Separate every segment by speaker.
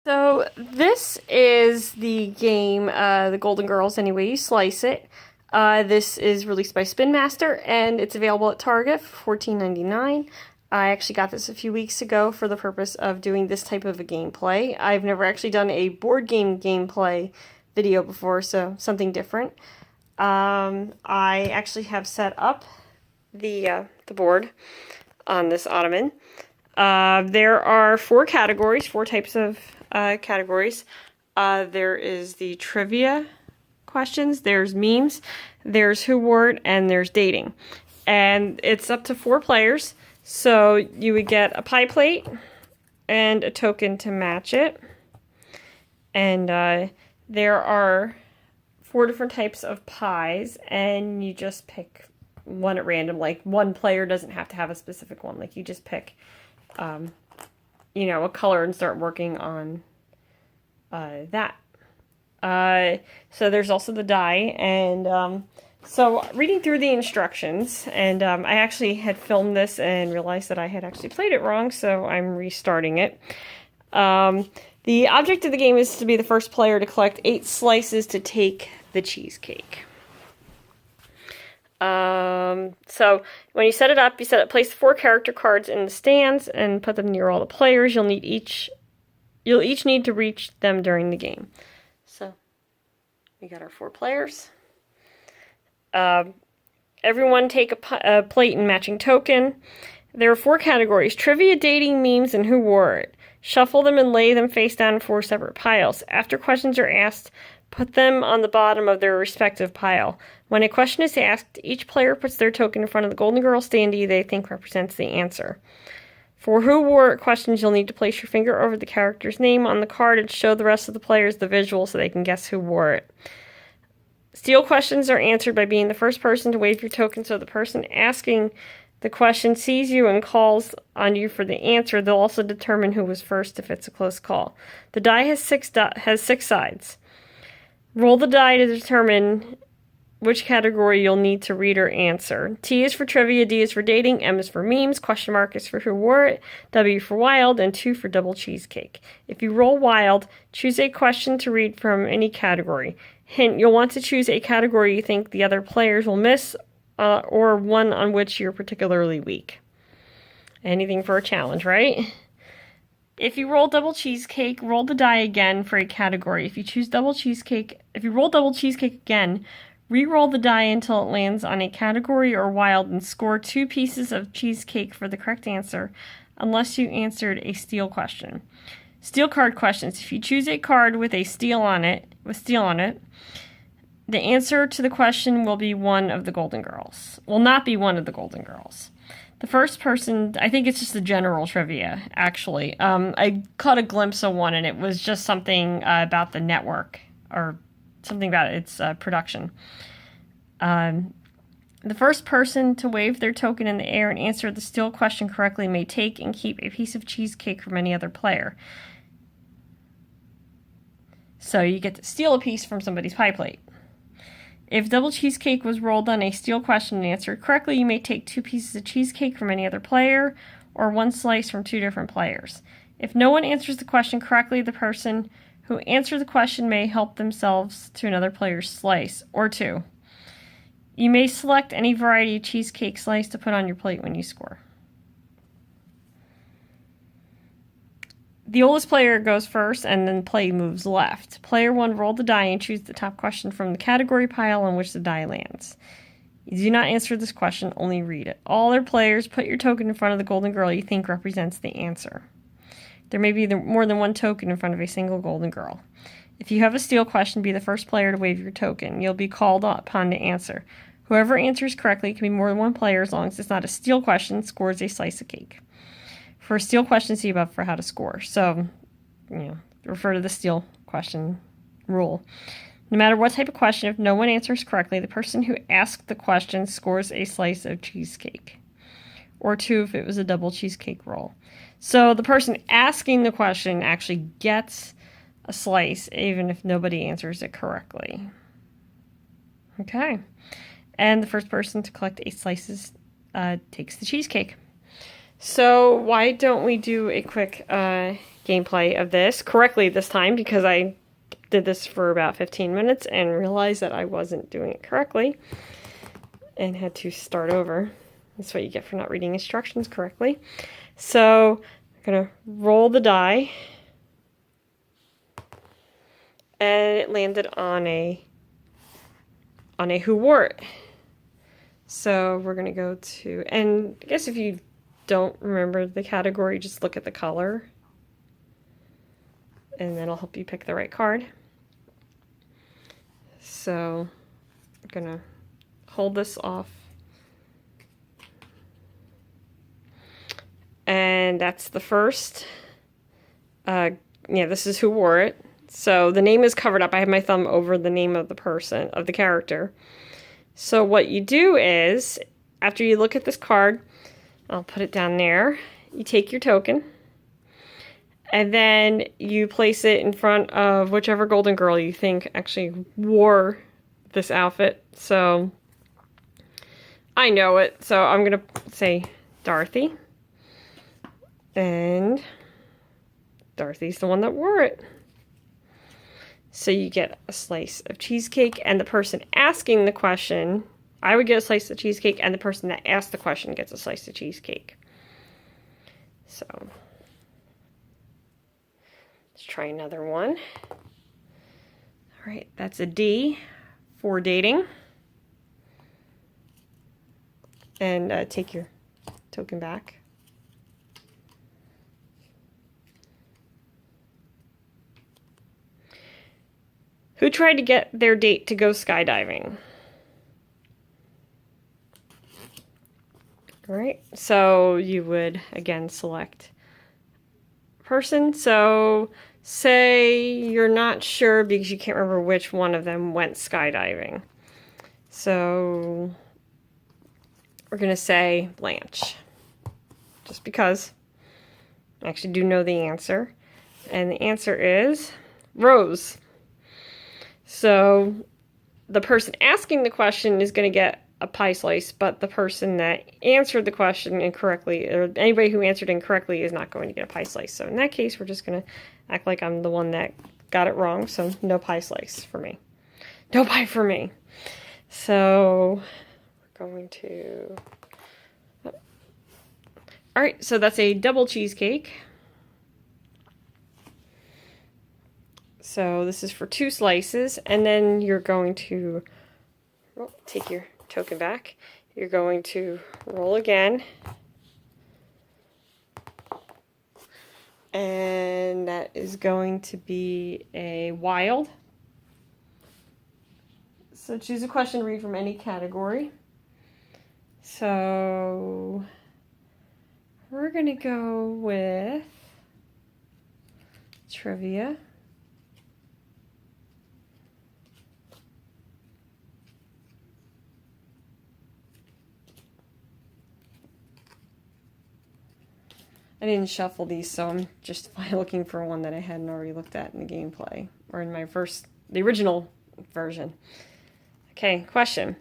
Speaker 1: So this is the game, the Golden Girls, any way you slice it. This is released by Spinmaster, and it's available at Target for $14.99. I actually got this a few weeks ago for the purpose of doing this type of a gameplay. I've never actually done a board game gameplay video before, so something different. I actually have set up the board on this ottoman. There are four categories, four types of categories. There is the trivia questions, there's memes, there's who wore it, and there's dating. And it's up to 4 players, so you would get a pie plate and a token to match it. And there are 4 different types of pies, and you just pick one at random. Like, one player doesn't have to have a specific one. Like, you just pick a color and start working on that. So there's also the die, and so reading through the instructions, and I actually had filmed this and realized that I had actually played it wrong, so I'm restarting it. The object of the game is to be the first player to collect 8 slices to take the cheesecake. So when you set it up, place the 4 character cards in the stands and put them near all the players. You'll each need to reach them during the game. So we got our 4 players. Everyone take a plate and matching token. There are 4 categories: trivia, dating, memes, and who wore it. Shuffle them and lay them face down in 4 separate piles. After questions are asked, put them on the bottom of their respective pile. When a question is asked, each player puts their token in front of the Golden Girl standee they think represents the answer. For who wore it questions, you'll need to place your finger over the character's name on the card and show the rest of the players the visual so they can guess who wore it. Steal questions are answered by being the first person to wave your token, so the person asking the question sees you and calls on you for the answer. They'll also determine who was first if it's a close call. The die has 6 sides. Roll the die to determine which category you'll need to read or answer. T is for trivia, D is for dating, M is for memes, question mark is for who wore it, W for wild, and 2 for double cheesecake. If you roll wild, choose a question to read from any category. Hint, you'll want to choose a category you think the other players will miss, or one on which you're particularly weak. Anything for a challenge, right? If you roll double cheesecake, roll the die again for a category. If you roll double cheesecake again, re-roll the die until it lands on a category or wild and score 2 pieces of cheesecake for the correct answer, unless you answered a steal question. Steal card questions. If you choose a card with steal on it, the answer to the question will be one of the Golden Girls. Will not be one of the Golden Girls. The first person, I think it's just the general trivia, actually. I caught a glimpse of one, and it was just something about the network, or something about its production. The first person to wave their token in the air and answer the steal question correctly may take and keep a piece of cheesecake from any other player. So you get to steal a piece from somebody's pie plate. If double cheesecake was rolled on a steal question and answered correctly, you may take 2 pieces of cheesecake from any other player, or 1 slice from 2 different players. If no one answers the question correctly, the person who answered the question may help themselves to another player's slice, or 2. You may select any variety of cheesecake slice to put on your plate when you score. The oldest player goes first, and then play moves left. Player 1, roll the die and choose the top question from the category pile on which the die lands. You do not answer this question, only read it. All other players, put your token in front of the Golden Girl you think represents the answer. There may be more than 1 token in front of a single Golden Girl. If you have a steal question, be the first player to wave your token. You'll be called upon to answer. Whoever answers correctly, it can be more than 1 player as long as it's not a steal question, scores a slice of cake. For a steal question, see above for how to score. So, refer to the steal question rule. No matter what type of question, if no one answers correctly, the person who asked the question scores a slice of cheesecake. Or 2 if it was a double cheesecake roll. So the person asking the question actually gets a slice, even if nobody answers it correctly. Okay. And the first person to collect 8 slices takes the cheesecake. So why don't we do a quick gameplay of this correctly this time because I did this for about 15 minutes and realized that I wasn't doing it correctly and had to start over. That's what you get for not reading instructions correctly. So I'm going to roll the die, and it landed on a Who Wore It. So we're going to go to, and I guess if you don't remember the category, just look at the color, and that'll help you pick the right card. So I'm going to hold this off. And that's the first. Yeah, this is Who Wore It. So the name is covered up. I have my thumb over the name of the person, of the character. So what you do is, after you look at this card, I'll put it down there, you take your token, and then you place it in front of whichever golden girl you think actually wore this outfit. So I know it, so I'm going to say Dorothy. And Dorothy's the one that wore it. So you get a slice of cheesecake, and the person asking the question, I would get a slice of cheesecake, and the person that asked the question gets a slice of cheesecake. So let's try another one. All right, that's a D for dating. And take your token back. Who tried to get their date to go skydiving? All right, so you would, again, select person. So say you're not sure because you can't remember which one of them went skydiving. So we're going to say Blanche, just because I actually do know the answer. And the answer is Rose. So the person asking the question is going to get a pie slice, but the person that answered the question incorrectly, or anybody who answered incorrectly, is not going to get a pie slice. So in that case, we're just going to act like I'm the one that got it wrong, so no pie slice for me. No pie for me. So we're going to... All right, so that's a double cheesecake. So this is for 2 slices, and then you're going to take your token back. You're going to roll again. And that is going to be a wild. So choose a question to read from any category. So we're going to go with trivia. I didn't shuffle these, so I'm just looking for one that I hadn't already looked at in the gameplay, or in the original version. Okay, question.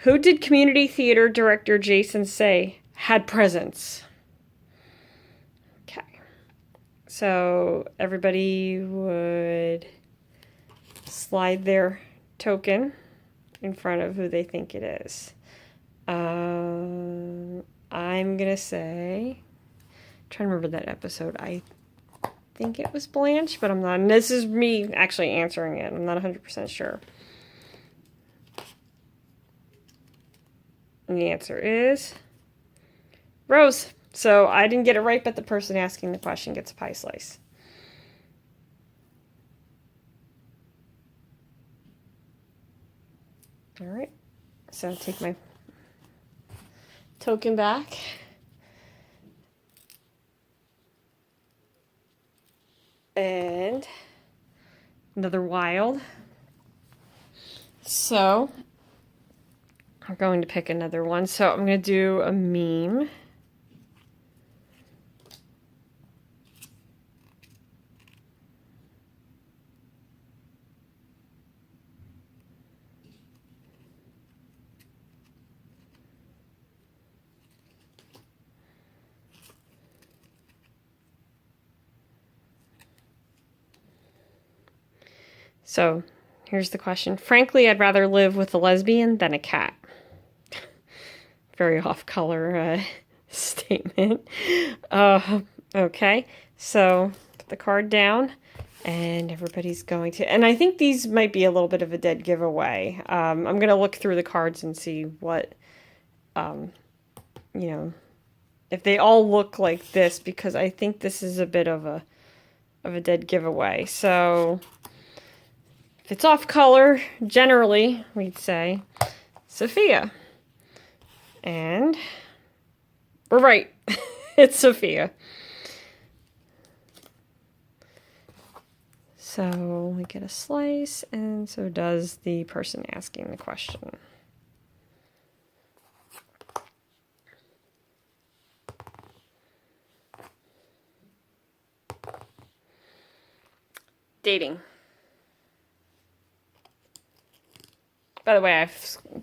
Speaker 1: Who did community theater director Jason say had presents? Okay. So everybody would slide their token in front of who they think it is. I'm going to say, I'm trying to remember that episode. I think it was Blanche, but I'm not. And this is me actually answering it. I'm not 100% sure. And the answer is Rose. So I didn't get it right, but the person asking the question gets a pie slice. All right. So take my token back. And another wild. So I'm going to pick another one. So I'm going to do a meme. So here's the question. Frankly, I'd rather live with a lesbian than a cat. Very off-color statement. Okay, so put the card down, and everybody's going to... And I think these might be a little bit of a dead giveaway. I'm going to look through the cards and see what, if they all look like this, because I think this is a bit of a dead giveaway. So if it's off color, generally, we'd say Sophia. And we're right. It's Sophia. So we get a slice, and so does the person asking the question. Dating. By the way, I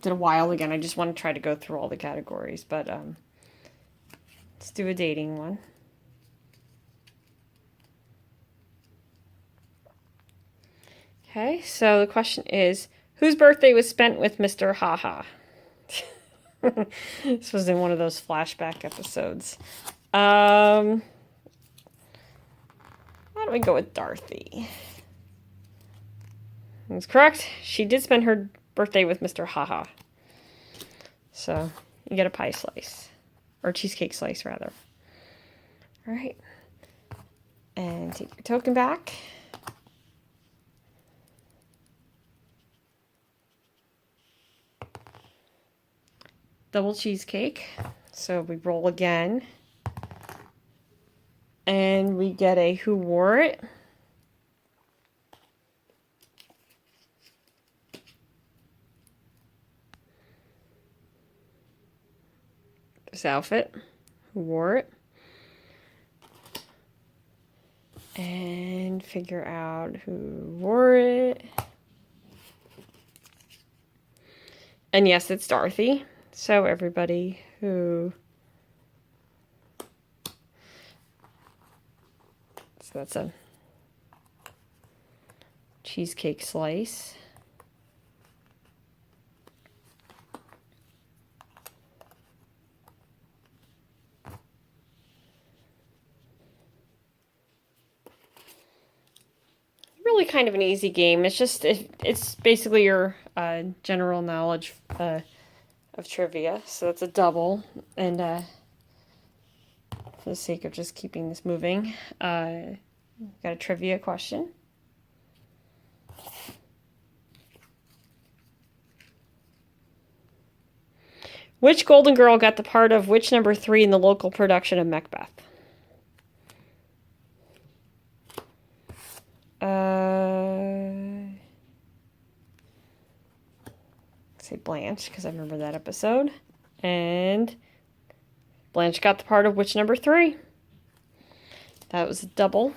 Speaker 1: did a while again. I just want to try to go through all the categories, but let's do a dating one. Okay, so the question is, whose birthday was spent with Mr. Haha? This was in one of those flashback episodes. Why don't we go with Dorothy? That's correct. She did spend her birthday with Mr. Haha. So you get a pie slice. Or cheesecake slice, rather. All right. And take your token back. Double cheesecake. So we roll again. And we get a who wore it. This outfit. Who wore it. And figure out who wore it. And yes, it's Dorothy. So everybody who... So that's a cheesecake slice. Really kind of an easy game. It's just, it's basically your general knowledge of trivia. So it's a double. And for the sake of just keeping this moving, got a trivia question. Which Golden Girl got the part of which number 3 in the local production of Macbeth? Say Blanche, because I remember that episode. And Blanche got the part of which number 3? That was a double.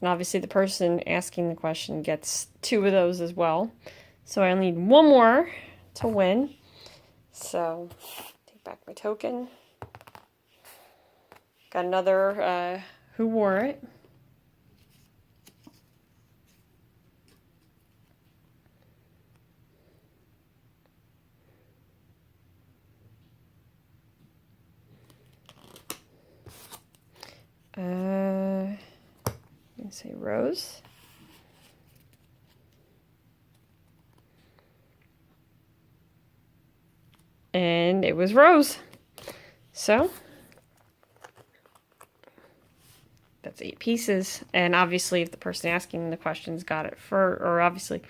Speaker 1: And obviously the person asking the question gets 2 of those as well. So I only need 1 more to win. So take back my token. Got another who wore it. Let's say Rose. And it was Rose. So that's 8 pieces. And obviously if the person asking the questions got it or obviously,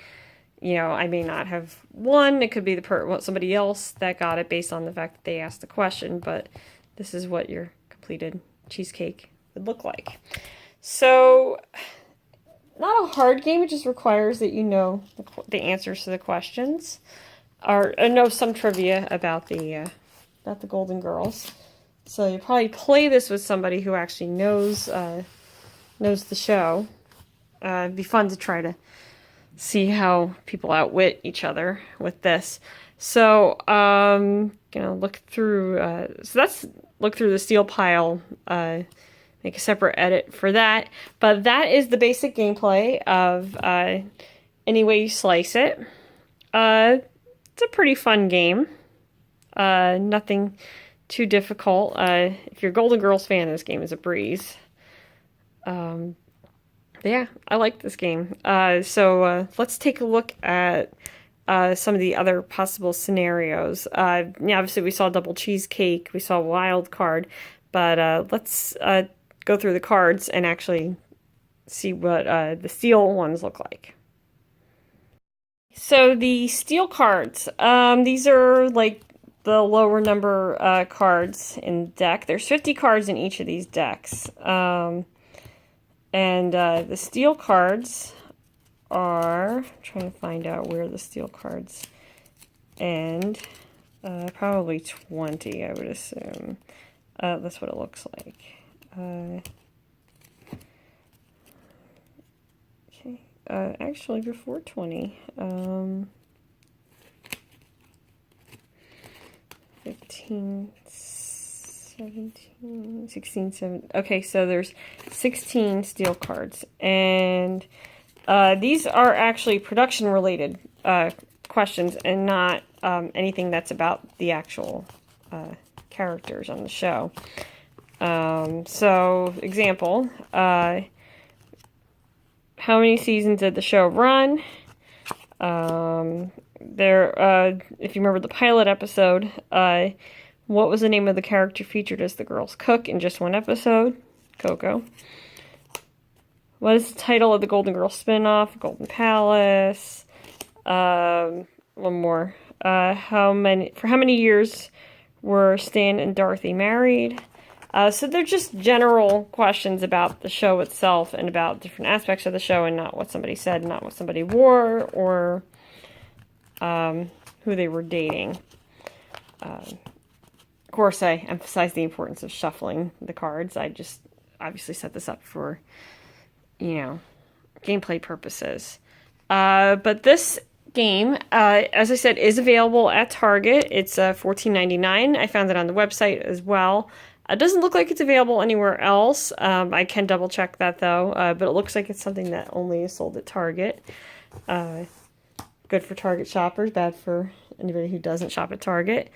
Speaker 1: you know, I may not have won. It could be somebody else that got it based on the fact that they asked the question, but this is what your completed cheesecake would look like. So, not a hard game. It just requires that you know the answers to the questions, or know some trivia about the Golden Girls. So you probably play this with somebody who actually knows the show. It'd be fun to try to see how people outwit each other with this. So gonna look through. Look through the steel pile make a separate edit for that. But that is the basic gameplay of Any Way You Slice It. It's a pretty fun game. Nothing too difficult. If you're a Golden Girls fan, this game is a breeze. Yeah, I like this game. So let's take a look at some of the other possible scenarios. Obviously we saw double cheesecake, we saw wild card, but let's go through the cards and actually see what the steel ones look like. So the steel cards, these are like the lower number cards in the deck. There's 50 cards in each of these decks. And the steel cards are, I'm trying to find out where the steel cards end. Probably 20, I would assume. That's what it looks like. Okay. Actually, before 20. 15, 17, 16, 17. Okay, so there's 16 steel cards. And these are actually production-related questions and not anything that's about the actual characters on the show. So, example, how many seasons did the show run? If you remember the pilot episode, what was the name of the character featured as the girls' cook in just one episode? Coco. What is the title of the Golden Girls spinoff? Golden Palace. One more. For how many years were Stan and Dorothy married? So they're just general questions about the show itself and about different aspects of the show, and not what somebody said, not what somebody wore, or who they were dating. Of course, I emphasize the importance of shuffling the cards. I just obviously set this up for, gameplay purposes. But this game, as I said, is available at Target. It's $14.99. I found it on the website as well. It doesn't look like it's available anywhere else. I can double check that though, but it looks like it's something that only is sold at Target. Good for Target shoppers, bad for anybody who doesn't shop at Target.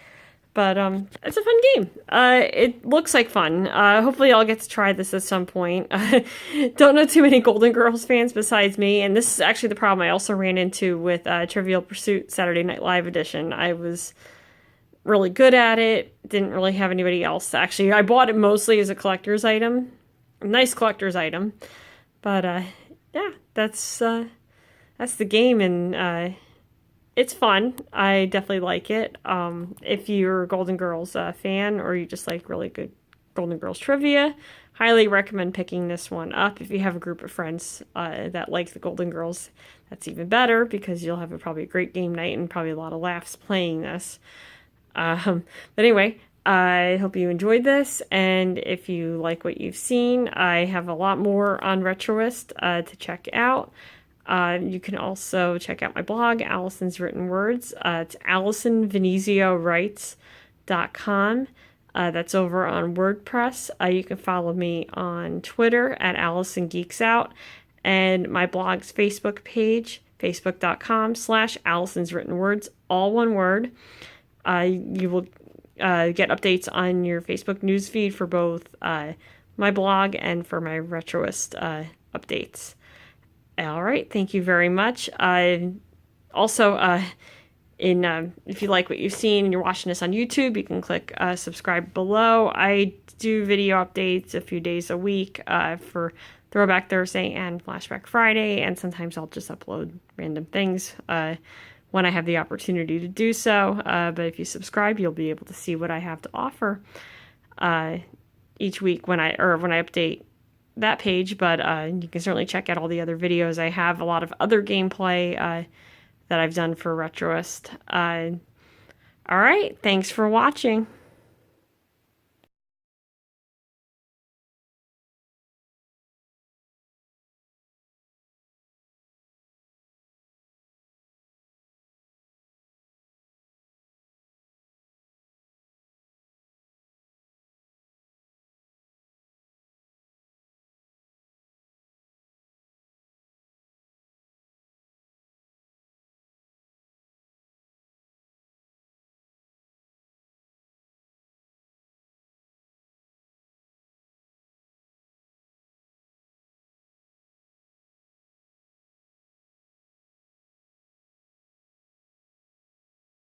Speaker 1: But it's a fun game. It looks like fun. Hopefully I'll get to try this at some point. Don't know too many Golden Girls fans besides me, and this is actually the problem I also ran into with Trivial Pursuit Saturday Night Live edition. I was really good at it. Didn't really have anybody else. Actually, I bought it mostly as a collector's item. A nice collector's item. But yeah, that's the game, and it's fun. I definitely like it. If you're a Golden Girls fan, or you just like really good Golden Girls trivia, highly recommend picking this one up. If you have a group of friends that like the Golden Girls, that's even better, because you'll have probably a great game night and probably a lot of laughs playing this. But anyway, I hope you enjoyed this, and if you like what you've seen, I have a lot more on Retroist to check out. You can also check out my blog, Allison's Written Words. It's AllisonVenezioWrites.com. That's over on WordPress. You can follow me on Twitter at Allison Geeks Out, and my blog's Facebook page, facebook.com/Allison's Written Words, all one word. You will get updates on your Facebook newsfeed for both my blog and for my Retroist updates. All right, thank you very much. Also, if you like what you've seen and you're watching this on YouTube, you can click subscribe below. I do video updates a few days a week for Throwback Thursday and Flashback Friday, and sometimes I'll just upload random things when I have the opportunity to do so. But if you subscribe, you'll be able to see what I have to offer each week when I update that page. But you can certainly check out all the other videos. I have a lot of other gameplay that I've done for Retroist. All right, thanks for watching.